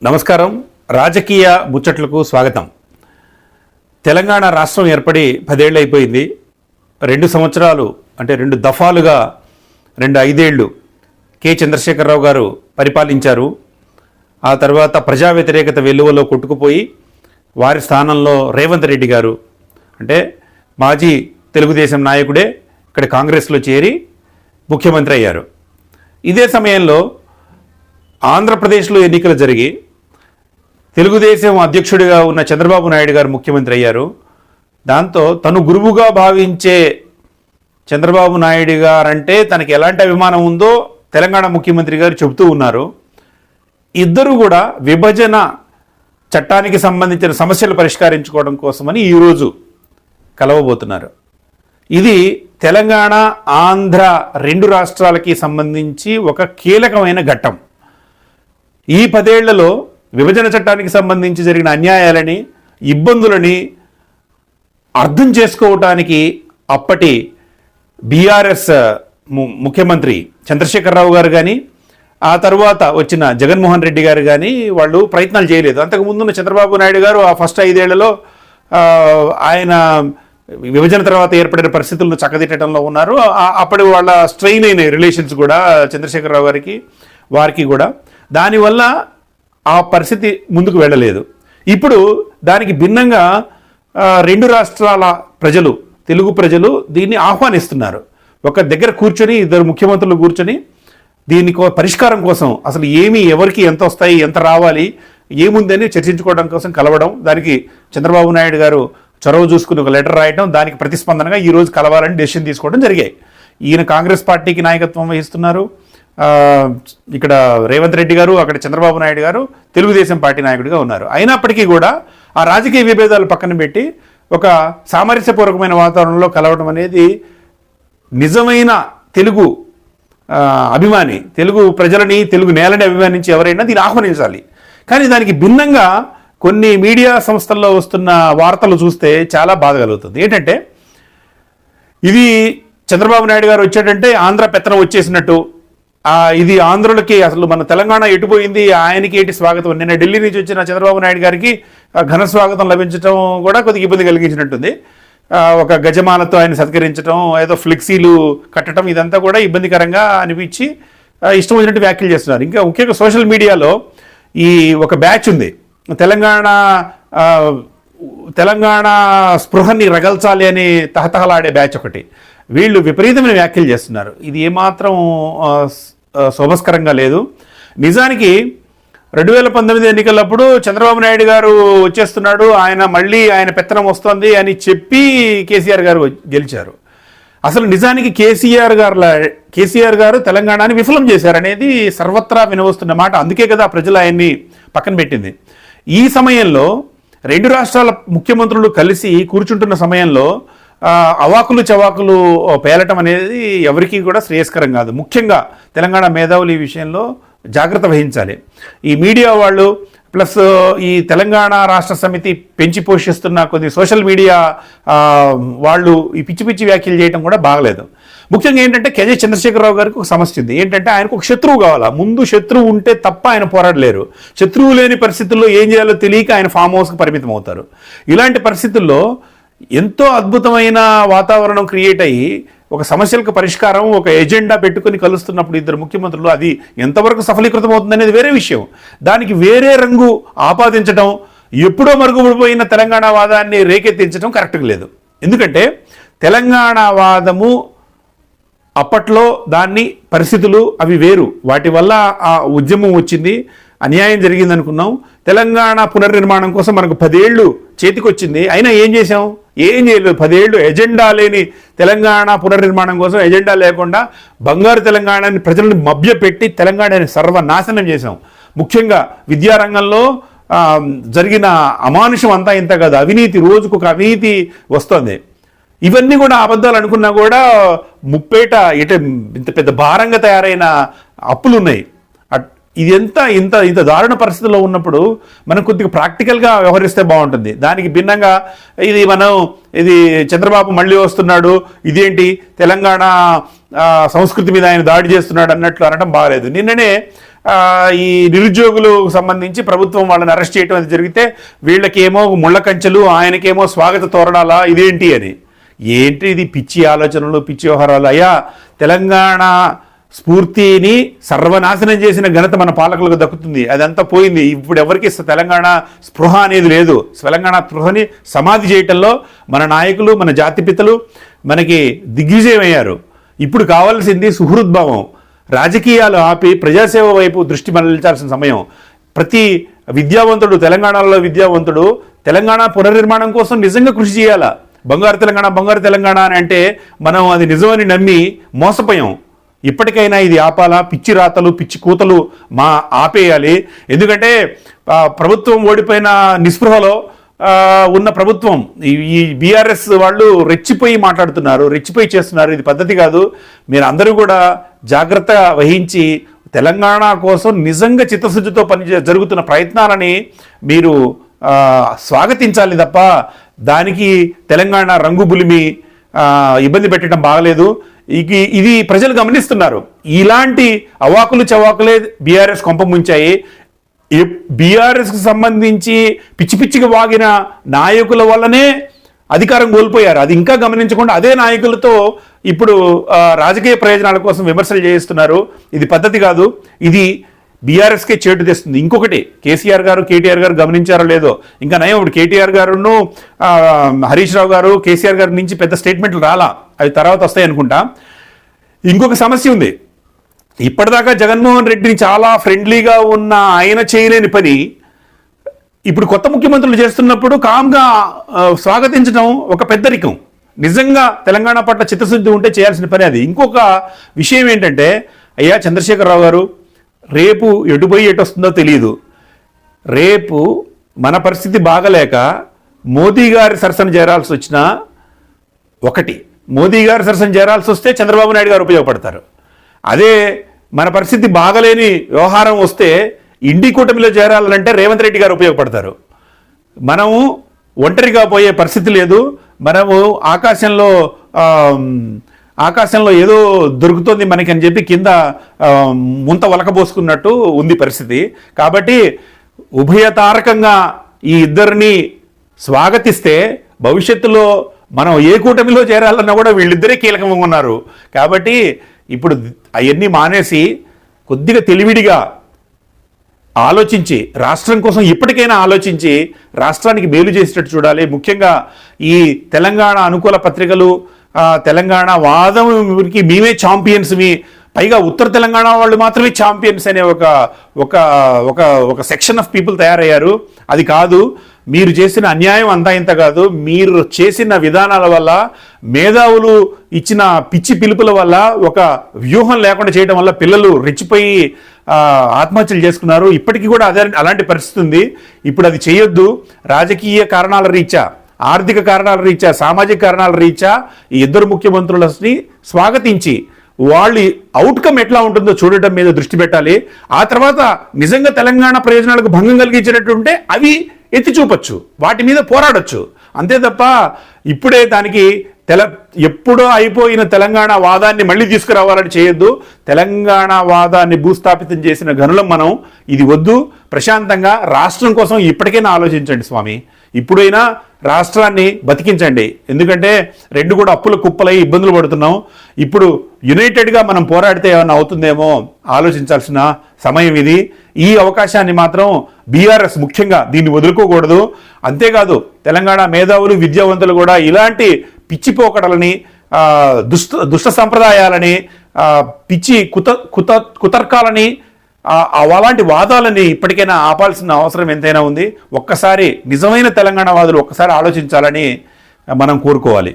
నమస్కారం. రాజకీయ ముచ్చట్లకు స్వాగతం. తెలంగాణ రాష్ట్రం ఏర్పడి 10 ఏళ్ళు అయిపోయింది. 2 సంవత్సరాలు అంటే 2 దఫాలుగా 5 ఏళ్ళు కె చంద్రశేఖరరావు గారు పరిపాలించారు. ఆ తర్వాత ప్రజా వ్యతిరేకత వెల్లువలో కొట్టుకుపోయి వారి స్థానంలో రేవంత్ రెడ్డి గారు అంటే మాజీ తెలుగుదేశం నాయకుడే ఇక్కడ కాంగ్రెస్లో చేరి ముఖ్యమంత్రి అయ్యారు. ఇదే సమయంలో ఆంధ్రప్రదేశ్లో ఎన్నికలు జరిగి తెలుగుదేశం అధ్యక్షుడిగా ఉన్న చంద్రబాబు నాయుడు గారు ముఖ్యమంత్రి అయ్యారు. దాంతో తను గురువుగా భావించే చంద్రబాబు నాయుడు గారంటే తనకి ఎలాంటి అభిమానం ఉందో తెలంగాణ ముఖ్యమంత్రి గారు చెబుతూ ఉన్నారు. ఇద్దరు కూడా విభజన చట్టానికి సంబంధించిన సమస్యలు పరిష్కరించుకోవడం కోసమని ఈరోజు కలవబోతున్నారు. ఇది తెలంగాణ ఆంధ్ర 2 రాష్ట్రాలకి సంబంధించి ఒక కీలకమైన ఘట్టం. ఈ 10 ఏళ్లలో విభజన చట్టానికి సంబంధించి జరిగిన అన్యాయాలని, ఇబ్బందులని అర్థం చేసుకోవటానికి అప్పటి బీఆర్ఎస్ ముఖ్యమంత్రి చంద్రశేఖరరావు గారు కానీ, ఆ తర్వాత వచ్చిన జగన్మోహన్ రెడ్డి గారు కానీ వాళ్ళు ప్రయత్నాలు చేయలేదు. అంతకుముందున్న చంద్రబాబు నాయుడు గారు ఆ ఫస్ట్ 5 ఏళ్లలో ఆయన విభజన తర్వాత ఏర్పడిన పరిస్థితులను చక్కదిట్టడంలో ఉన్నారు. అప్పటి వాళ్ళ స్ట్రెయిన్ అయిన రిలేషన్స్ కూడా చంద్రశేఖరరావు గారికి వారికి కూడా, దానివల్ల ఆ పరిస్థితి ముందుకు వెళ్ళలేదు. ఇప్పుడు దానికి భిన్నంగా 2 రాష్ట్రాల ప్రజలు, తెలుగు ప్రజలు దీన్ని ఆహ్వానిస్తున్నారు. ఒక దగ్గర కూర్చొని 2 ముఖ్యమంత్రులు కూర్చొని దీనికి పరిష్కారం కోసం అసలు ఎవరికి ఎంత వస్తాయి, ఎంత రావాలి, ఏముందని చర్చించుకోవడం కోసం కలవడం, దానికి చంద్రబాబు నాయుడు గారు చొరవ చూసుకుని ఒక లెటర్ రాయడం, దానికి ప్రతిస్పందనగా ఈరోజు కలవాలని డెసిషన్ తీసుకోవడం జరిగాయి. ఈయన కాంగ్రెస్ పార్టీకి నాయకత్వం వహిస్తున్నారు. ఇక్కడ రేవంత్ రెడ్డి గారు, అక్కడ చంద్రబాబు నాయుడు గారు తెలుగుదేశం పార్టీ నాయకుడిగా ఉన్నారు. అయినప్పటికీ కూడా ఆ రాజకీయ విభేదాలు పక్కన పెట్టి ఒక సామరస్యపూర్వకమైన వాతావరణంలో కలవడం అనేది నిజమైన తెలుగు అభిమాని, తెలుగు ప్రజలని, తెలుగు నేలని అభిమానించి ఎవరైనా దీన్ని ఆహ్వానించాలి. కానీ దానికి భిన్నంగా కొన్ని మీడియా సంస్థల్లో వస్తున్న వార్తలు చూస్తే చాలా బాధ కలుగుతుంది. ఏంటంటే ఇది చంద్రబాబు నాయుడు గారు వచ్చాడంటే ఆంధ్ర పెత్తనం వచ్చేసినట్టు, ఇది ఆంధ్రులకి అసలు మన తెలంగాణ ఎటుపోయింది, ఆయనకి ఏంటి స్వాగతం. నిన్న ఢిల్లీ నుంచి వచ్చిన చంద్రబాబు నాయుడు గారికి ఘన స్వాగతం లభించడం కూడా కొద్దిగా ఇబ్బంది కలిగించినట్టుంది. ఒక గజమాలతో ఆయన సత్కరించడం, ఏదో ఫ్లెక్సీలు కట్టడం, ఇదంతా కూడా ఇబ్బందికరంగా అనిపించి ఇష్టం వచ్చినట్టు వ్యాఖ్యలు చేస్తున్నారు. ఇంకా ముఖ్యంగా సోషల్ మీడియాలో ఈ ఒక బ్యాచ్ ఉంది, తెలంగాణ స్పృహని రగల్చాలి అని తహతహలాడే బ్యాచ్ ఒకటి. వీళ్ళు విపరీతమైన వ్యాఖ్యలు చేస్తున్నారు. ఇది ఏమాత్రం శోభస్కరంగా లేదు. నిజానికి 2019 ఎన్నికలప్పుడు చంద్రబాబు నాయుడు గారు వచ్చేస్తున్నాడు, ఆయన పెత్తనం వస్తుంది అని చెప్పి కేసీఆర్ గారు గెలిచారు. అసలు నిజానికి కేసీఆర్ గారు తెలంగాణని విఫలం చేశారనేది సర్వత్రా వినవస్తున్న మాట. అందుకే కదా ప్రజలు ఆయన్ని పక్కన పెట్టింది. ఈ సమయంలో 2 రాష్ట్రాల ముఖ్యమంత్రులు కలిసి కూర్చుంటున్న సమయంలో అవాకులు చవాకులు పేలటం అనేది ఎవరికీ కూడా శ్రేయస్కరం కాదు. ముఖ్యంగా తెలంగాణ మేధావులు ఈ విషయంలో జాగ్రత్త వహించాలి. ఈ మీడియా వాళ్ళు ప్లస్ ఈ తెలంగాణ రాష్ట్ర సమితి పెంచి పోషిస్తున్న కొన్ని సోషల్ మీడియా వాళ్ళు ఈ పిచ్చి పిచ్చి వ్యాఖ్యలు చేయడం కూడా బాగలేదు. ముఖ్యంగా ఏంటంటే కె చంద్రశేఖరరావు గారికి ఒక సమస్య ఉంది. ఏంటంటే ఆయనకు ఒక శత్రువు కావాలా. ముందు శత్రువు ఉంటే తప్ప ఆయన పోరాడలేరు. శత్రువు లేని పరిస్థితుల్లో ఏం చేయాలో తెలియక ఆయన ఫామ్ హౌస్కి పరిమితం అవుతారు. ఇలాంటి పరిస్థితుల్లో ఎంతో అద్భుతమైన వాతావరణం క్రియేట్ అయ్యి ఒక సమస్యలకు పరిష్కారం, ఒక ఎజెండా పెట్టుకుని కలుస్తున్నప్పుడు 2 ముఖ్యమంత్రులు అది ఎంతవరకు సఫలీకృతం అవుతుంది అనేది వేరే విషయం. దానికి వేరే రంగు ఆపాదించడం, ఎప్పుడో మరుగుపడిపోయిన తెలంగాణ వాదాన్ని రేకెత్తించడం కరెక్ట్గా లేదు. ఎందుకంటే తెలంగాణ వాదము అప్పట్లో దాన్ని పరిస్థితులు అవి వేరు, వాటి వల్ల ఆ ఉద్యమం వచ్చింది, అన్యాయం జరిగింది అనుకున్నాం. తెలంగాణ పునర్నిర్మాణం కోసం మనకు 10 ఏళ్ళు చేతికొచ్చింది, అయినా ఏం చేసాం? ఏం చేయలేదు. 10 ఏళ్ళు ఎజెండా లేని తెలంగాణ పునర్నిర్మాణం కోసం ఎజెండా లేకుండా బంగారు తెలంగాణని ప్రజలను మభ్యపెట్టి తెలంగాణని సర్వనాశనం చేశాం. ముఖ్యంగా విద్యారంగంలో జరిగిన అమానుషం అంతా ఇంత కాదు, అవినీతి, రోజుకు ఒక అవినీతి వస్తుంది. ఇవన్నీ కూడా అబద్ధాలు అనుకున్నా కూడా ముప్పేట ఇంత పెద్ద భారంగా తయారైన అప్పులు ఉన్నాయి. ఇది ఇంత దారుణ పరిస్థితుల్లో ఉన్నప్పుడు మనం కొద్దిగా ప్రాక్టికల్గా వ్యవహరిస్తే బాగుంటుంది. దానికి భిన్నంగా ఇది చంద్రబాబు మళ్ళీ వస్తున్నాడు, ఇదేంటి తెలంగాణ సంస్కృతి మీద ఆయన దాడి చేస్తున్నాడు అన్నట్లు అనడం బాగలేదు. నిన్ననే ఈ నిరుద్యోగులకు సంబంధించి ప్రభుత్వం వాళ్ళని అరెస్ట్ చేయడం అది జరిగితే వీళ్ళకేమో ముళ్ళ కంచెలు, ఆయనకేమో స్వాగత తోరణాలా, ఇదేంటి అని. ఏంటి ఇది పిచ్చి ఆలోచనలు, పిచ్చి వ్యవహారాలు. అయ్యా, తెలంగాణ స్ఫూర్తిని సర్వనాశనం చేసిన ఘనత మన పాలకులకు దక్కుతుంది. అదంతా పోయింది. ఇప్పుడు ఎవరికి తెలంగాణ స్పృహ అనేది లేదు. తెలంగాణ స్పృహని సమాధి చేయటంలో మన నాయకులు, మన జాతిపితలు మనకి దిగ్విజయం అయ్యారు. ఇప్పుడు కావాల్సింది సుహృద్భావం. రాజకీయాలు ఆపి ప్రజాసేవ వైపు దృష్టి మళ్లించాల్సిన సమయం. ప్రతి విద్యావంతుడు, తెలంగాణలో విద్యావంతుడు తెలంగాణ పునర్నిర్మాణం కోసం నిజంగా కృషి చేయాలా. బంగారు తెలంగాణ, బంగారు తెలంగాణ అని అంటే మనం అది నిజమని నమ్మి మోసపోయాం. ఇప్పటికైనా ఇది ఆపాలా. పిచ్చి రాతలు, పిచ్చి కూతలు ఆపేయాలి. ఎందుకంటే ప్రభుత్వం ఓడిపోయిన నిస్పృహలో ఉన్న ప్రభుత్వం, ఈ బీఆర్ఎస్ వాళ్ళు రెచ్చిపోయి మాట్లాడుతున్నారు, రెచ్చిపోయి చేస్తున్నారు. ఇది పద్ధతి కాదు. మీరు అందరూ కూడా జాగ్రత్త వహించి తెలంగాణ కోసం నిజంగా చిత్తశుద్ధితో జరుగుతున్న ప్రయత్నాలని మీరు స్వాగతించాలి తప్ప దానికి తెలంగాణ రంగు బులిమి ఇబ్బంది పెట్టడం బాగలేదు. ఇది ప్రజలు గమనిస్తున్నారు. ఇలాంటి అవాకులు చవాకులే బీఆర్ఎస్ కొంప ముంచాయి. బీఆర్ఎస్కి సంబంధించి పిచ్చి పిచ్చిగా వాగిన నాయకుల వల్లనే అధికారం కోల్పోయారు. అది ఇంకా గమనించకుండా అదే నాయకులతో ఇప్పుడు రాజకీయ ప్రయోజనాల కోసం విమర్శలు చేయిస్తున్నారు. ఇది పద్ధతి కాదు. ఇది బీఆర్ఎస్కే చేటు తెస్తుంది. ఇంకొకటి, కేసీఆర్ గారు, కేటీఆర్ గారు గమనించారో లేదో, ఇంకా నయం. ఇప్పుడు కేటీఆర్ గారును హరీష్ రావు గారు కేసీఆర్ గారి నుంచి పెద్ద స్టేట్మెంట్లు రాలా, అవి తర్వాత వస్తాయి అనుకుంటా. ఇంకొక సమస్య ఉంది. ఇప్పటిదాకా జగన్మోహన్ రెడ్డిని చాలా ఫ్రెండ్లీగా ఉన్న ఆయన చేయలేని పని ఇప్పుడు కొత్త ముఖ్యమంత్రులు చేస్తున్నప్పుడు కామ్గా స్వాగతించడం ఒక పెద్దరికం. నిజంగా తెలంగాణ పట్ల చిత్తశుద్ధి ఉంటే చేయాల్సిన పని అది. ఇంకొక విషయం ఏంటంటే, అయ్యా చంద్రశేఖరరావు గారు, రేపు ఎటుపోయి ఎటు వస్తుందో తెలియదు. రేపు మన పరిస్థితి బాగలేక మోదీ గారి సరసన చేరాల్సి వచ్చినా, ఒకటి మోదీ గారి సరసన చేరాల్సి వస్తే చంద్రబాబు నాయుడు గారు ఉపయోగపడతారు. అదే మన పరిస్థితి బాగలేని వ్యవహారం వస్తే ఇండి కూటమిలో చేరాలంటే రేవంత్ రెడ్డి గారు ఉపయోగపడతారు. మనము ఒంటరిగా పోయే పరిస్థితి లేదు. మనము ఆకాశంలో ఏదో దొరుకుతుంది మనకి అని చెప్పి కింద ముంత వలకబోసుకున్నట్టు ఉంది పరిస్థితి. కాబట్టి ఉభయతారకంగా ఈ ఇద్దరిని స్వాగతిస్తే భవిష్యత్తులో మనం ఏ కూటమిలో చేరాలన్నా కూడా వీళ్ళిద్దరే కీలకంగా ఉన్నారు. కాబట్టి ఇప్పుడు అవన్నీ మానేసి కొద్దిగా తెలివిడిగా ఆలోచించి, రాష్ట్రం కోసం ఇప్పటికైనా ఆలోచించి రాష్ట్రానికి మేలు చేసేటట్టు చూడాలి. ముఖ్యంగా ఈ తెలంగాణ అనుకూల పత్రికలు, తెలంగాణ వాదంకి మేమే ఛాంపియన్స్మి, పైగా ఉత్తర తెలంగాణ వాళ్ళు మాత్రమే ఛాంపియన్స్ అనే ఒక సెక్షన్ ఆఫ్ పీపుల్ తయారయ్యారు. అది కాదు. మీరు చేసిన అన్యాయం అంతా ఇంత కాదు. మీరు చేసిన విధానాల వల్ల, మేధావులు ఇచ్చిన పిచ్చి పిలుపుల వల్ల, ఒక వ్యూహం లేకుండా చేయడం వల్ల పిల్లలు రెచ్చిపోయి ఆత్మహత్యలు చేసుకున్నారు. ఇప్పటికీ కూడా అలాంటి పరిస్థితి ఉంది. ఇప్పుడు అది చేయొద్దు. రాజకీయ కారణాల రీత్యా, ఆర్థిక కారణాల రీత్యా, సామాజిక కారణాల రీత్యా ఈ ఇద్దరు ముఖ్యమంత్రులని స్వాగతించి వాళ్ళ అవుట్కమ్ ఎట్లా ఉంటుందో చూడటం మీద దృష్టి పెట్టాలి. ఆ తర్వాత నిజంగా తెలంగాణ ప్రయోజనాలకు భంగం కలిగించినట్టుంటే అవి ఎత్తి చూపొచ్చు, వాటి మీద పోరాడొచ్చు. అంతే తప్ప ఇప్పుడే దానికి ఎప్పుడో అయిపోయిన తెలంగాణ వాదాన్ని మళ్ళీ తీసుకురావాలని చేయొద్దు. తెలంగాణ వాదాన్ని భూస్థాపితం చేసిన గనులం మనం. ఇది వద్దు. ప్రశాంతంగా రాష్ట్రం కోసం ఇప్పటికైనా ఆలోచించండి స్వామి. ఇప్పుడైనా రాష్ట్రాన్ని బతికించండి. ఎందుకంటే రెండు కూడా అప్పుల కుప్పలై ఇబ్బందులు పడుతున్నాం. ఇప్పుడు యునైటెడ్గా మనం పోరాడితే ఏమన్నా అవుతుందేమో ఆలోచించాల్సిన సమయం ఇది. ఈ అవకాశాన్ని మాత్రం బీఆర్ఎస్ ముఖ్యంగా దీన్ని వదులుకోకూడదు. అంతేకాదు తెలంగాణ మేధావులు, విద్యావంతులు కూడా ఇలాంటి పిచ్చిపోకడలని, దుష్ట సంప్రదాయాలని, పిచ్చి కుతర్కాలని, అలాంటి వాదాలని ఇప్పటికైనా ఆపాల్సిన అవసరం ఎంతైనా ఉంది. ఒక్కసారి నిజమైన తెలంగాణ వాదులు ఒక్కసారి ఆలోచించాలని మనం కోరుకోవాలి.